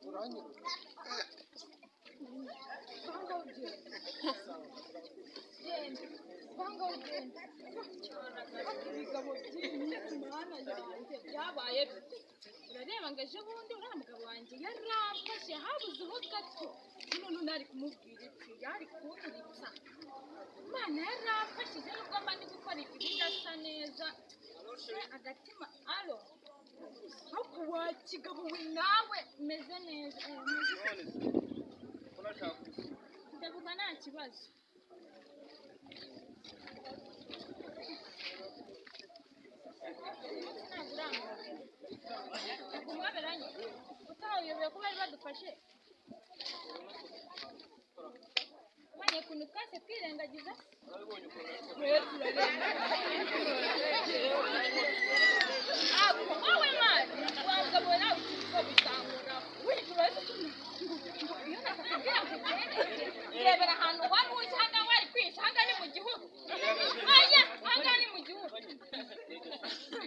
uranyura Vanga ugenda ibigabo by'iminsi mana yanjye byabaye urareba ngo ejo bundi uriya mugabo wanjye yarafashe habuzeho gato none nari kumubwira iki yari kunturitsa Imana yarafashije nubwo mba ndi gukora ibidasa neza agatima alo ariko wa kigabo we nawe meze neza ndavuga nta kibazo kumwaberanye utayobewe ko bari badufashe manye kuntu twese twirengagiza wowe mani wagabo nawe uko bitangura wituraze iyo nakakubwira ngo rebera ahantu wari uje hanga wari kwisha hanga ni mu gihugu aya hanga ni mu gihugu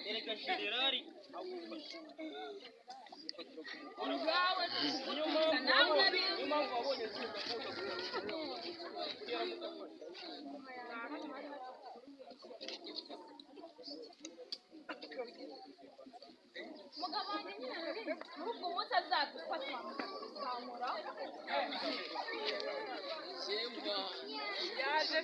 erega generali ubwawe nawe urabizi impamvu wabonye mugabo wanjye nyine arabizi ahubwo umunsi azadufata kuzamura yaje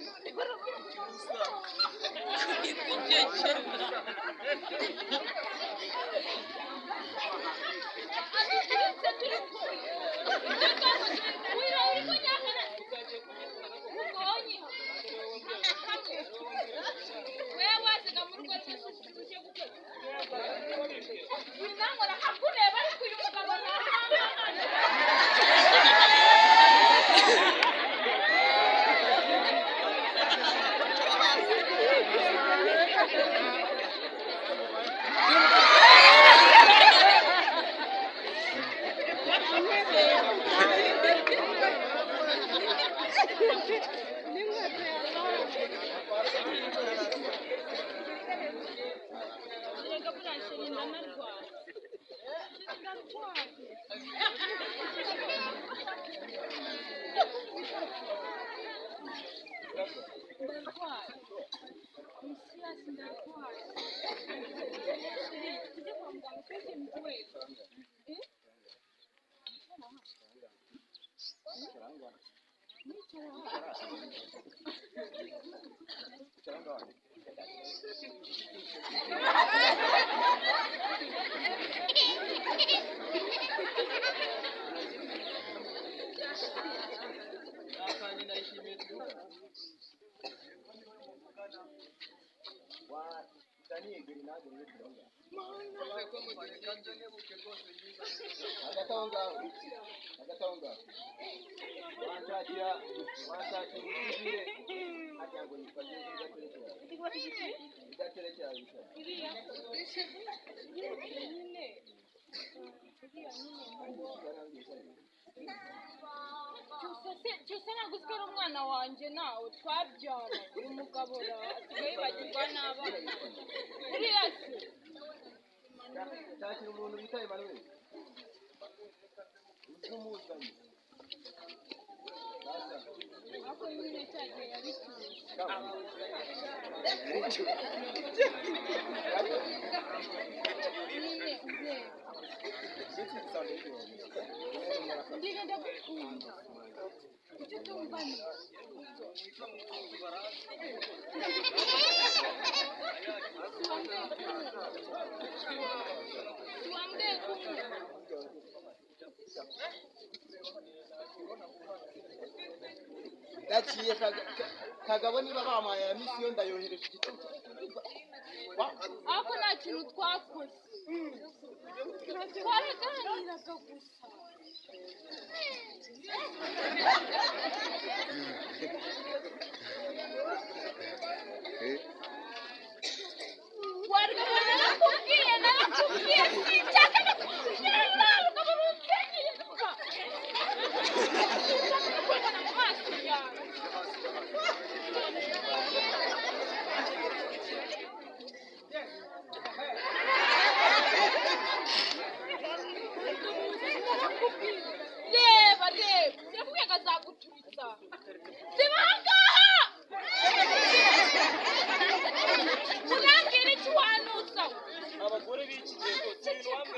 cyose naguzwe ari umwana wanjye nawe twabyara uyu mugabo yibagirwa n'abana uriya se cyakira umuntu bita Emmanuel uzumuzanye ako nyine cyagiye yabituye nyine ndagukunda icyo tumva ni tuwambwiye kumwe yaciye kagabo niba bamaye ya misiyo ndayohereje igitabo ariko nta kintu twakoze twaraganiraga gusa narakubwiye sinshaka no kukubwira nawe ukaba urunsenyeye vuba kubona mu maso yawe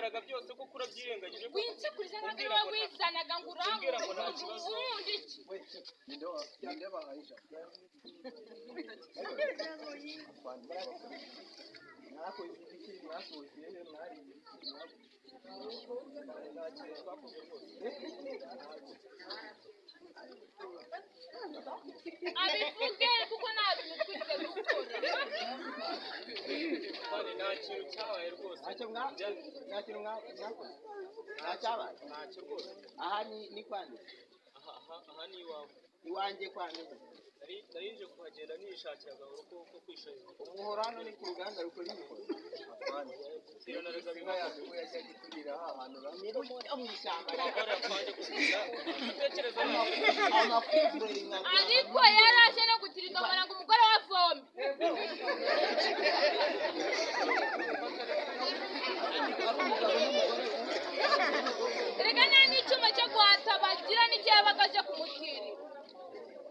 nakubwiraga byose kuko urabyirengagije ko winsakuriza ntabwo ari wowe wizanaga ngo Umbwira ngo nta kibazo. ubundi iki abivuge kuko nta bintu twize gukora kandi nta kintu cyabaye rwose nta kintu mwakoze nta cyabaye ntacyo rwose aha ni kwande aha ni iwawe iwanjye kwande nari nje kuhagenda nishakira agahoro ko kwisharira umuhoro hano ni ku ruganda rukora imihoro iranarega inka yacu ko yajya giturira ahantu bamwe mu ishyamba amagare yapfanye kugira utekereza amakuru inka ariko yaraje no gutirinda ngo umugore wa vombe reka nta n'icyuma cyo guhata bagira n'igihe yabaga aje kumutira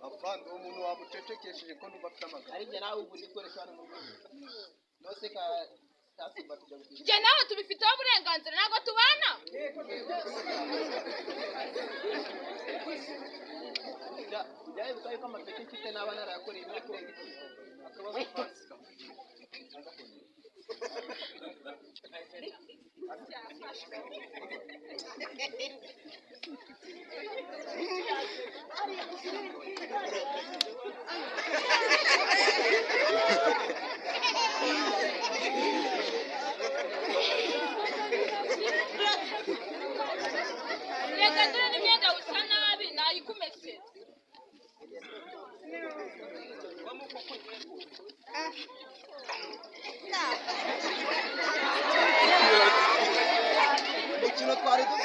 afande uwo muntu wamucecekesheje ko numva afite amagara ari njye nawe ubu nikoresha hano mu rugo nose ka tasimba tujya gutira njye nawe tubifiteho uburenganzira ntabwo tubana byaye butaye ko amapeti mfite n'aba narayakoreye imyaka akabazo pasika reka dore n'imyenda usa nabi nayikumesera umukino twari dufite